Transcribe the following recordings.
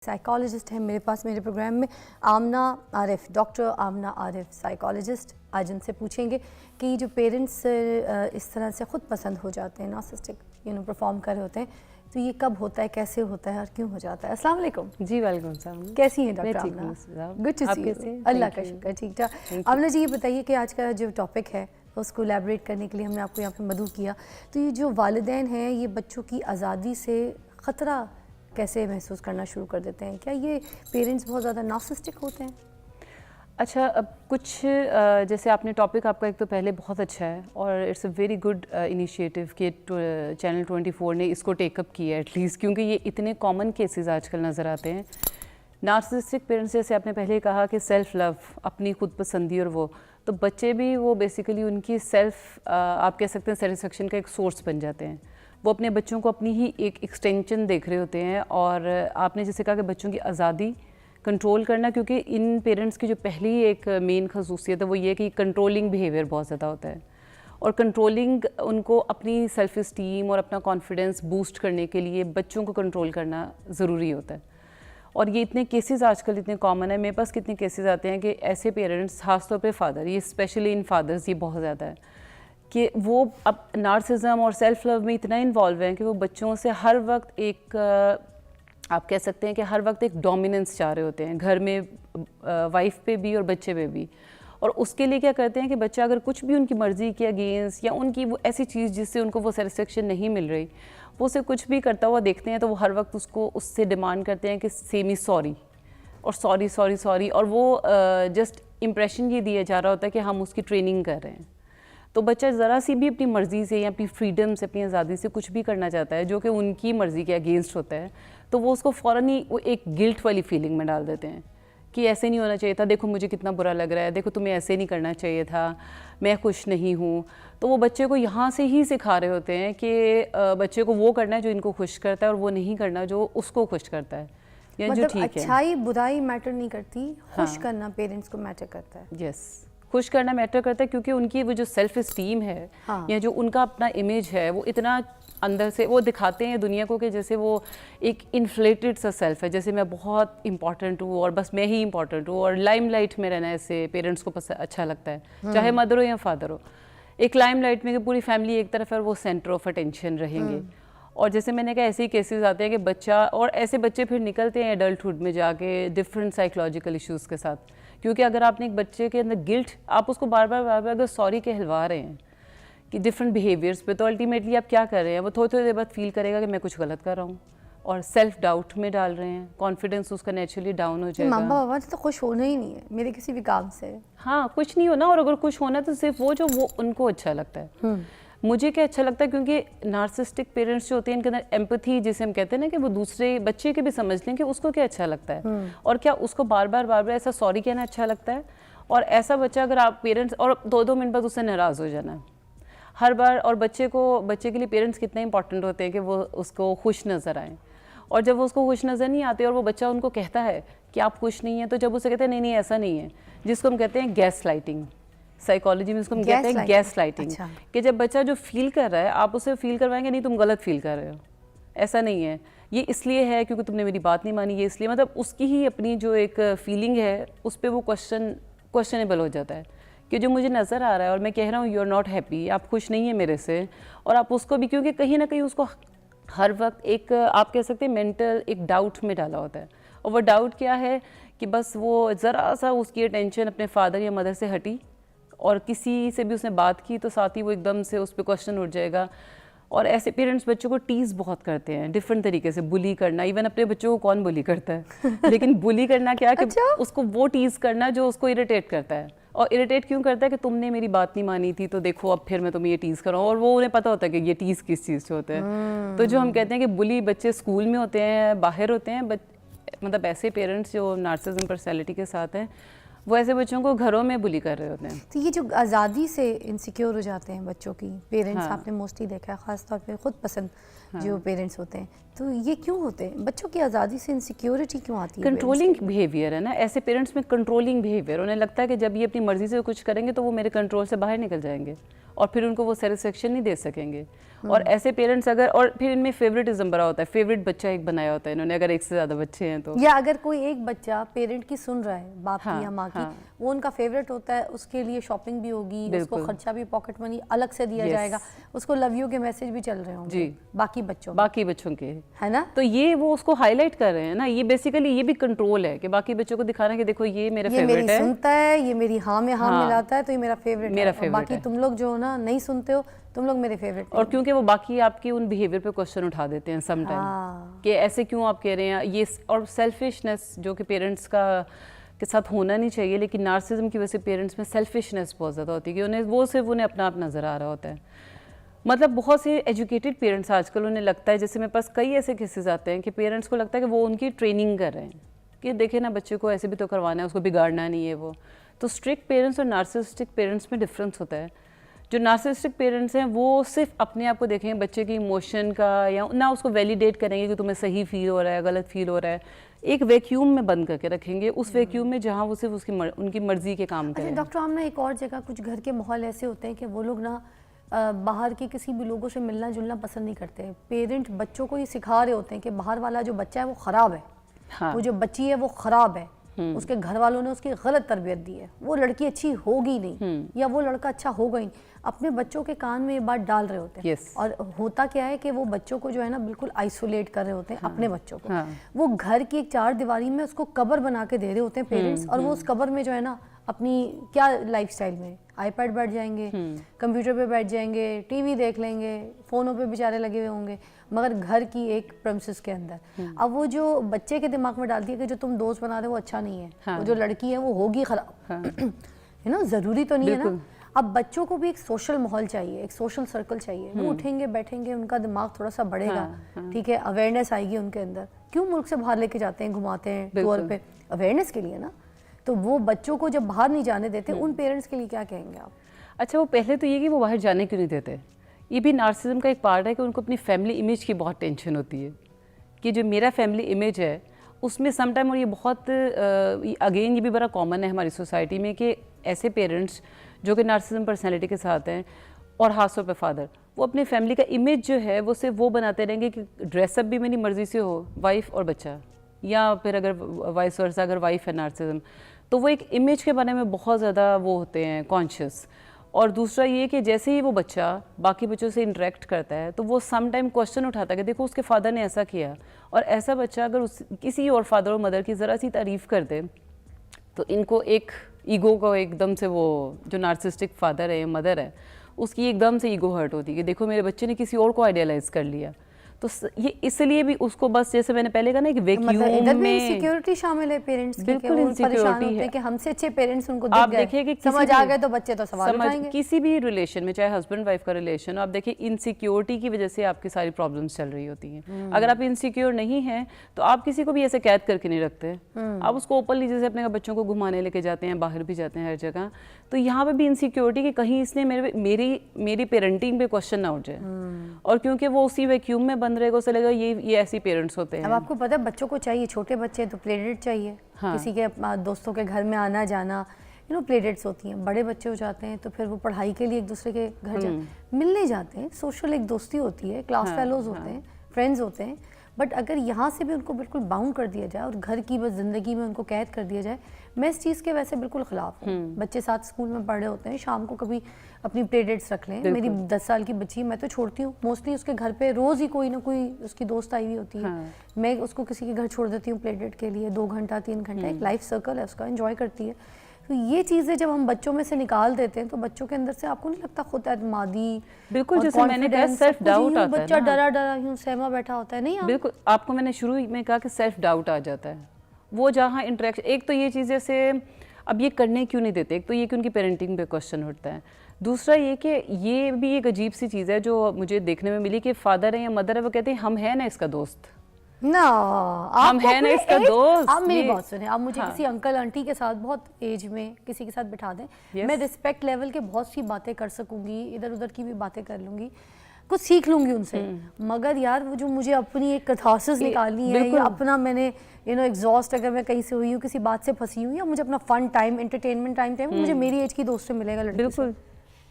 Psychologist है मेरे पास मेरे प्रोग्राम में आमना आरिफ, डॉक्टर आमना आरिफ साइकोलॉजिस्ट। आज उनसे पूछेंगे कि जो पेरेंट्स इस तरह से ख़ुद पसंद हो जाते हैं, नार्सिसिस्टिक परफॉर्म कर रहे होते हैं, तो ये कब होता है, कैसे होता है और क्यों हो जाता है। अस्सलाम वालेकुम। जी वालेकुम सलाम। कैसी हैं doctor Amna? Good to see you. Allah का शुक्र, ठीक ठाक। आमना जी, ये बताइए कि आज का जो टॉपिक है उसको एलैबोरेट करने के लिए हमने आपको यहाँ पे मदऊ किया, तो ये जो वालिदैन हैं ये बच्चों की आज़ादी से ख़तरा कैसे महसूस करना शुरू कर देते हैं? क्या ये पेरेंट्स बहुत ज़्यादा नार्सिसिस्टिक होते हैं? अच्छा, अब कुछ जैसे आपने टॉपिक आपका एक तो पहले बहुत अच्छा है और it's a very good initiative कि चैनल 24 ने इसको टेकअप किया है एटलीस्ट, क्योंकि ये इतने कॉमन केसेस आजकल नज़र आते हैं। नार्सिसिस्टिक पेरेंट्स, जैसे आपने पहले कहा कि सेल्फ लव, अपनी खुद पसंदी, और वो तो बच्चे भी वो बेसिकली उनकी सेल्फ आप कह सकते हैं सेटिस्फेक्शन का एक सोर्स बन जाते हैं। वो अपने बच्चों को अपनी ही एक एक्सटेंशन देख रहे होते हैं। और आपने जैसे कहा कि बच्चों की आज़ादी कंट्रोल करना, क्योंकि इन पेरेंट्स की जो पहली एक मेन खसूसियत है वो ये कि कंट्रोलिंग बिहेवियर बहुत ज़्यादा होता है, और कंट्रोलिंग उनको अपनी सेल्फ इस्टीम और अपना कॉन्फिडेंस बूस्ट करने के लिए बच्चों को कंट्रोल करना ज़रूरी होता है। और ये इतने केसेस आजकल इतने कॉमन है, मेरे पास कितने केसेस आते हैं कि ऐसे पेरेंट्स, खासतौर पे फादर, ये स्पेशली इन फादर्स ये बहुत ज़्यादा है कि वो अब नार्सिज्म और सेल्फ लव में इतना इन्वॉल्व हैं कि वो बच्चों से हर वक्त एक आप कह सकते हैं कि हर वक्त एक डोमिनेंस चाह रहे होते हैं, घर में वाइफ पे भी और बच्चे पे भी। और उसके लिए क्या करते हैं कि बच्चा अगर कुछ भी उनकी मर्ज़ी के अगेंस्ट या उनकी वो ऐसी चीज़ जिससे उनको वो सेटिस्फेक्शन नहीं मिल रही, वो उसे कुछ भी करता हुआ देखते हैं तो वो हर वक्त उसको उससे डिमांड करते हैं कि सेमी सॉरी और सॉरी सॉरी सॉरी, और वो जस्ट इम्प्रेशन ये दिया जा रहा होता है कि हम उसकी ट्रेनिंग कर रहे हैं। तो बच्चा ज़रा सी भी अपनी मर्ज़ी से या अपनी फ्रीडम से, अपनी आज़ादी से कुछ भी करना चाहता है जो कि उनकी मर्ज़ी के अगेंस्ट होता है, तो वो उसको फ़ौरन ही वो एक गिल्ट वाली फीलिंग में डाल देते हैं कि ऐसे नहीं होना चाहिए था, देखो मुझे कितना बुरा लग रहा है, देखो तुम्हें ऐसे नहीं करना चाहिए था, मैं खुश नहीं हूँ। तो वो बच्चे को यहाँ से ही सिखा रहे होते हैं कि बच्चे को वो करना है जो इनको खुश करता है और वो नहीं करना जो उसको खुश करता है या मतलब जो ठीक है। अच्छाई बुराई मैटर नहीं करती, खुश करना पेरेंट्स को मैटर करता है। यस, खुश करना मैटर करता है, क्योंकि उनकी वो जो सेल्फ इस्टीम है या जो उनका अपना इमेज है वो इतना अंदर से वो दिखाते हैं दुनिया को कि जैसे वो एक इन्फ्लेटेड सा सेल्फ है, जैसे मैं बहुत इंपॉर्टेंट हूँ और बस मैं ही इंपॉर्टेंट हूँ, और लाइमलाइट में रहना ऐसे पेरेंट्स को अच्छा लगता है, चाहे मदर हो या फादर हो। एक लाइमलाइट में कि पूरी फैमिली एक तरफ है, वो सेंटर ऑफ अटेंशन रहेंगे। और जैसे मैंने कहा, ऐसे ही केसेस आते हैं कि बच्चा, और ऐसे बच्चे फिर निकलते हैं एडल्टहुड में जाके डिफरेंट साइकोलॉजिकल इश्यूज़ के साथ, क्योंकि अगर आपने एक बच्चे के अंदर गिल्ट, आप उसको बार बार अगर सॉरी कहलवा रहे हैं कि डिफरेंट बिहेवियर्स पे, तो अल्टीमेटली आप क्या कर रहे हैं, वो थोड़ी थोड़ी देर बाद फील करेगा कि मैं कुछ गलत कर रहा हूँ, और सेल्फ डाउट में डाल रहे हैं, कॉन्फिडेंस उसका नेचुरली डाउन हो जाएगा। मामा बाबा तो खुश होना ही नहीं है मेरे किसी भी काम से। हाँ, कुछ नहीं होना, और अगर कुछ होना तो सिर्फ वो जो वो उनको अच्छा लगता है। मुझे क्या अच्छा लगता है, क्योंकि नार्सिसिस्टिक पेरेंट्स जो होते हैं इनके अंदर एम्पैथी, जिसे हम कहते हैं ना, कि वो दूसरे बच्चे के भी समझ लें कि उसको क्या अच्छा लगता है और क्या उसको बार बार ऐसा सॉरी कहना अच्छा लगता है। और ऐसा बच्चा, अगर आप पेरेंट्स, और 2-2 मिनट बाद उससे नाराज़ हो जाना है हर बार, और बच्चे के लिए पेरेंट्स कितने इंपॉर्टेंट होते हैं कि वो उसको खुश नज़र आएँ। और जब वो उसको खुश नज़र नहीं आते और वो बच्चा उनको कहता है कि आप खुश नहीं हैं, तो जब उसे कहते हैं नहीं नहीं ऐसा नहीं है, जिसको हम कहते हैं गैस लाइटिंग, साइकोलॉजी में उसको हम कहते हैं गैस लाइटिंग। अच्छा। कि जब बच्चा जो फील कर रहा है आप उसे फील करवाएंगे नहीं तुम गलत फील कर रहे हो, ऐसा नहीं है, ये इसलिए है क्योंकि तुमने मेरी बात नहीं मानी, ये इसलिए, मतलब उसकी ही अपनी जो एक फीलिंग है उस पर वो क्वेश्चनेबल हो जाता है कि जो मुझे नज़र आ रहा है और मैं कह रहा हूँ यू आर नॉट हैप्पी, आप खुश नहीं है मेरे से, और आप उसको भी, क्योंकि कहीं ना कहीं उसको हर वक्त एक आप कह सकते हैं मेंटल एक डाउट में डाला होता है। और वो डाउट क्या है कि बस वो ज़रा सा उसकी अटेंशन अपने फादर या मदर से हटी और किसी से भी उसने बात की तो साथ ही वो एकदम से उस पर क्वेश्चन उठ जाएगा। और ऐसे पेरेंट्स बच्चों को टीज़ बहुत करते हैं डिफरेंट तरीके से, बुली करना, इवन अपने बच्चों को कौन बुली करता है लेकिन बुली करना क्या कि अच्छा? उसको वो टीज़ करना जो उसको इरिटेट करता है। और इरिटेट क्यों करता है कि तुमने मेरी बात नहीं मानी थी, तो देखो अब फिर मैं तुम्हें ये टीज़ कर रहा हूँ, और वो उन्हें पता होता है कि ये टीज़ किस चीज़ से होता है। तो जो हम कहते हैं कि बुली बच्चे स्कूल में होते हैं, बाहर होते हैं, मतलब ऐसे पेरेंट्स जो नार्सिसिज्म पर्सनैलिटी के साथ हैं, वो ऐसे बच्चों को घरों में बुली कर रहे होते हैं। तो ये जो आज़ादी से इनसिक्योर हो जाते हैं बच्चों की पेरेंट्स, आपने मोस्टली देखा है ख़ास तौर पे ख़ुद पसंद जो पेरेंट्स होते हैं, तो ये क्यों होते हैं? बच्चों की आज़ादी से इनसिक्योरिटी क्यों आती है? कंट्रोलिंग बिहेवियर है ना, ऐसे पेरेंट्स में कंट्रोलिंग बिहेवियर, उन्हें लगता है कि जब ये अपनी मर्जी से कुछ करेंगे तो वो मेरे कंट्रोल से बाहर निकल जाएंगे और फिर उनको वो सेटिस्फेक्शन नहीं दे सकेंगे। और ऐसे पेरेंट्स अगर, और फिर इनमें फेवरेटिज्म बड़ा होता है, फेवरेट बच्चा एक बनाया होता है इन्होंने, अगर एक से ज़्यादा बच्चे हैं तो, या अगर कोई एक बच्चा पेरेंट की सुन रहा है, बाप की या माँ की, वो उनका फेवरेट होता है, उसके लिए शॉपिंग भी होगी, उसको खर्चा भी, पॉकेट मनी अलग से दिया जाएगा, उसको लव यू के मैसेज भी चल रहे होंगे बाकी बच्चों के, है ना? तो ये वो उसको हाईलाइट कर रहे हैं ना, ये बेसिकली ये भी कंट्रोल है कि बाकी बच्चों को दिखाना कि देखो ये मेरा फेवरेट है, सुनता है, ये मेरी हाँ में हाँ मिलाता है, तो ये मेरा फेवरेट है, बाकी तुम लोग जो ना नहीं सुनते हो, तुम लोग मेरे फेवरेट। और क्योंकि वो बाकी आपकी उन बिहेवियर पे क्वेश्चन उठा देते हैं सम टाइम कि ऐसे क्यों आप कह रहे हैं ये, और सेल्फिशनेस जो कि पेरेंट्स के साथ होना नहीं चाहिए, लेकिन नार्सिज्म की वजह से पेरेंट्स में सेल्फिशनेस बहुत ज़्यादा होती है कि उन्हें सिर्फ अपना आप नज़र आ रहा होता है। मतलब बहुत से एजुकेटेड पेरेंट्स आजकल, उन्हें लगता है, जैसे मेरे पास कई ऐसे केसेस आते हैं कि पेरेंट्स को लगता है कि वो उनकी ट्रेनिंग कर रहे हैं कि देखे ना बच्चे को ऐसे भी तो करवाना है, उसको बिगाड़ना नहीं है वो। तो स्ट्रिक्ट पेरेंट्स और नार्सिसिस्टिक पेरेंट्स में डिफरेंस होता है। जो नार्सिसिस्टिक पेरेंट्स हैं वो सिर्फ अपने आप को देखेंगे, बच्चे की इमोशन का, या ना उसको वैलिडेट करेंगे कि तुम्हें सही फील हो रहा है, गलत फील हो रहा है, एक वैक्यूम में बंद करके रखेंगे, उस वैक्यूम में जहाँ वो सिर्फ उनकी मर्जी के काम करें। डॉक्टर आमना, एक और जगह कुछ घर के माहौल ऐसे होते हैं कि वो लोग ना बाहर के किसी भी लोगों से मिलना जुलना पसंद नहीं करते। पेरेंट बच्चों को ये सिखा रहे होते हैं कि बाहर वाला जो बच्चा है वो ख़राब है, वो जो बच्ची है वो ख़राब है, उसके घर वालों ने उसकी गलत तरबियत दी है, वो लड़की अच्छी होगी नहीं या वो लड़का अच्छा होगा ही नहीं। अपने बच्चों के कान में ये बात डाल रहे होते हैं। और होता क्या है कि वो बच्चों को जो है ना बिल्कुल आइसोलेट कर रहे होते हैं, अपने बच्चों को। वो घर की एक चार दीवारी में उसको कब्र बना के दे रहे होते हैं पेरेंट्स, और वो उस कब्र में जो है ना अपनी क्या लाइफस्टाइल में आईपैड बैठ जाएंगे, कंप्यूटर पे बैठ जाएंगे, टीवी देख लेंगे, फ़ोनों पे बेचारे लगे हुए होंगे, मगर घर की एक प्रेमिसेस के अंदर। अब वो जो बच्चे के दिमाग में डालती है कि जो तुम दोस्त बना रहे हो वो अच्छा नहीं है, वो जो लड़की है वो होगी खराब, है ना? ज़रूरी तो नहीं है ना। अब बच्चों को भी एक सोशल माहौल चाहिए, एक सोशल सर्कल चाहिए। वो उठेंगे बैठेंगे, उनका दिमाग थोड़ा सा बढ़ेगा, ठीक है, अवेयरनेस आएगी उनके अंदर। क्यों मुल्क से बाहर लेके जाते हैं, घुमाते हैं टूर पे? अवेयरनेस के लिए ना। तो वो बच्चों को जब बाहर नहीं जाने देते, उन पेरेंट्स के लिए क्या कहेंगे आप? अच्छा, वो पहले तो ये कि वो बाहर जाने क्यों नहीं देते, ये भी नार्सिज्म का एक पार्ट है कि उनको अपनी फैमिली इमेज की बहुत टेंशन होती है कि जो मेरा फैमिली इमेज है उसमें समटाइम, और ये बहुत अगेन ये भी बड़ा कॉमन है हमारी सोसाइटी में कि ऐसे पेरेंट्स जो कि नार्सिज्म पर्सनैलिटी के साथ हैं, और खासतौर पर फादर, वो अपनी फैमिली का इमेज जो है वो सिर्फ वो बनाते रहेंगे कि ड्रेसअप भी मेरी मर्ज़ी से हो, वाइफ और बच्चा, या फिर अगर वाइस वर्सा अगर वाइफ है नार्सिज्म, तो वो एक इमेज के बारे में बहुत ज़्यादा वो होते हैं कॉन्शियस। और दूसरा ये कि जैसे ही वो बच्चा बाकी बच्चों से इंटरेक्ट करता है तो वो सम टाइम क्वेश्चन उठाता है कि देखो उसके फादर ने ऐसा किया, और ऐसा बच्चा अगर किसी और फादर और मदर की ज़रा सी तारीफ़ कर दे तो इनको एक ईगो को एकदम से, वो जो नार्सिसिस्टिक फादर है या मदर है उसकी एकदम से ईगो हर्ट होती है कि देखो मेरे बच्चे ने किसी और को आइडियलाइज कर लिया। तो ये इसलिए भी उसको बस, जैसे मैंने पहले कहा ना, कि वैक्यूम में सिक्योरिटी शामिल है पेरेंट्स की, बिल्कुल इनसिक्योरिटी है कि हमसे अच्छे पेरेंट्स उनको दिख गए, आप देखिए कि समझ आ गए तो बच्चे तो सवाल उठाएंगे। किसी भी रिलेशन में, चाहे हस्बैंड वाइफ का रिलेशन, आप देखिए इनसिक्योरिटी की वजह से आपकी सारी प्रॉब्लम्स चल रही होती हैं। अगर आप इनसिक्योर नहीं हैं तो आप किसी को भी ऐसे कैद करके नहीं रखते, आप उसको ओपनली जैसे अपने बच्चों को घुमाने लेके जाते हैं, बाहर भी जाते हैं हर जगह। तो यहाँ पे भी इनसिक्योरिटी कि कहीं इसने मेरी पेरेंटिंग पे क्वेश्चन ना उठ जाए, और क्योंकि वो उसी वैक्यूम में बंद रहेगा, उसे लगेगा ये ऐसे पेरेंट्स होते हैं। अब आपको पता है बच्चों को चाहिए, छोटे बच्चे तो प्ले डेट चाहिए, किसी के दोस्तों के घर में आना जाना, प्ले डेट्स होती हैं। बड़े बच्चे हो जाते हैं तो फिर वो पढ़ाई के लिए एक दूसरे के घर मिलने जाते हैं, सोशल एक दोस्ती होती है, क्लास फेलोज होते हैं, फ्रेंड्स होते हैं। बट अगर यहाँ से भी उनको बिल्कुल बाउंड कर दिया जाए और घर की बस ज़िंदगी में उनको कैद कर दिया जाए, मैं इस चीज़ के वैसे बिल्कुल ख़िलाफ़ हूँ। बच्चे साथ स्कूल में पढ़ रहे होते हैं, शाम को कभी अपनी प्ले डेट्स रख लें। मेरी 10 साल की बच्ची, मैं तो छोड़ती हूँ मोस्टली, उसके घर पे रोज़ ही कोई ना कोई उसकी दोस्त आई हुई होती है। मैं उसको किसी के घर छोड़ देती हूँ प्ले डेट के लिए, 2 घंटा 3 घंटा, एक लाइफ सर्कल है उसका, एंजॉय करती है। तो ये चीज़ें जब हम बच्चों में से निकाल देते हैं तो बच्चों के अंदर से, आपको नहीं लगता, खुद एतमादी, बिल्कुल जैसे मैंने कहा सेल्फ डाउट आता है, बच्चा डरा यूं सहमा बैठा होता है। नहीं, बिल्कुल आपको मैंने शुरू में कहा कि सेल्फ डाउट आ जाता है, वो जहाँ इंटरेक्शन, एक तो ये चीज़ जैसे अब ये करने क्यों नहीं देते, एक तो ये कि उनकी पेरेंटिंग पे क्वेश्चन उठता है, दूसरा ये कि ये भी एक अजीब सी चीज़ है जो मुझे देखने में मिली कि फादर है या मदर है, वो कहते हैं हम हैं ना इसका दोस्त ना, हम है ना इसका दोस्त। आप मेरी बात सुने, आप मुझे किसी अंकल आंटी के साथ बहुत एज में किसी के साथ बिठा दें, मैं रिस्पेक्ट लेवल के बहुत सी बातें कर सकूंगी, इधर उधर की भी बातें कर लूंगी, कुछ सीख लूंगी उनसे, मगर यार वो जो मुझे अपनी एक कैथारसिस निकालनी है या अपना मैंने एग्जॉस्ट अगर मैं कहीं से हुई हूँ, किसी बात से फंसी हूँ, या मुझे अपना फन टाइम, एंटरटेनमेंट टाइम मुझे मेरी एज की दोस्त से मिलेगा लड़की से। बिल्कुल,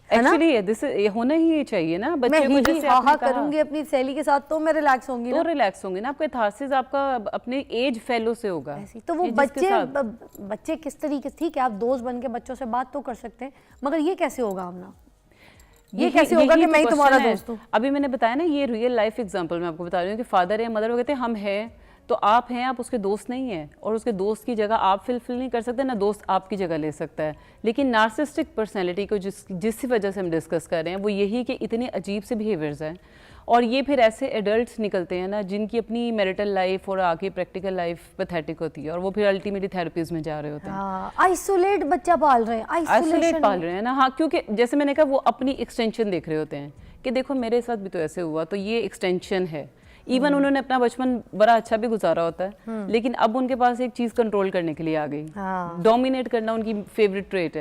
एक्चुअली दिस होना ही चाहिए ना बच्चे को। जैसे आपने करूंगी अपनी सहेली के साथ तो मैं रिलैक्स होंगी तो रिलैक्स होंगे ना, आपका कैथारसिस आपका अपने एज फेलो से होगा। तो वो बच्चे किस तरीके से, ठीक है आप दोस्त बन के बच्चों से बात तो कर सकते हैं, मगर ये कैसे होगा हमना, ये कैसे होगा कि मैं ही तुम्हारा दोस्त हूँ? अभी मैंने बताया ना, ये रियल लाइफ एग्जांपल मैं आपको बता रही हूँ कि फादर है मदर, वो कहते हैं हम हैं तो आप हैं, आप उसके दोस्त नहीं हैं, और उसके दोस्त की जगह आप फिल नहीं कर सकते ना, दोस्त आपकी जगह ले सकता है। लेकिन नार्सिसिस्टिक पर्सनैलिटी को जिस वजह से हम डिस्कस कर रहे हैं वो यही कि इतने अजीब से बिहेवियर्स हैं, और ये फिर ऐसे एडल्ट्स निकलते हैं ना जिनकी अपनी मैरिटल लाइफ और आगे प्रैक्टिकल लाइफ पैथेटिक होती है, और वो फिर अल्टीमेटली थेरेपीज में जा रहे होते हैं। आइसोलेट बच्चा पाल रहे हैं, आइसोलेट पाल रहे हैं ना। हाँ, क्योंकि जैसे मैंने कहा वो अपनी एक्सटेंशन देख रहे होते हैं कि देखो मेरे साथ भी तो ऐसे हुआ, तो ये एक्सटेंशन है। इवन उन्होंने अपना बचपन बड़ा अच्छा भी गुजारा होता है, लेकिन अब उनके पास एक चीज कंट्रोल करने के लिए आ गई। डोमिनेट करना उनकी फेवरेट ट्रेट है।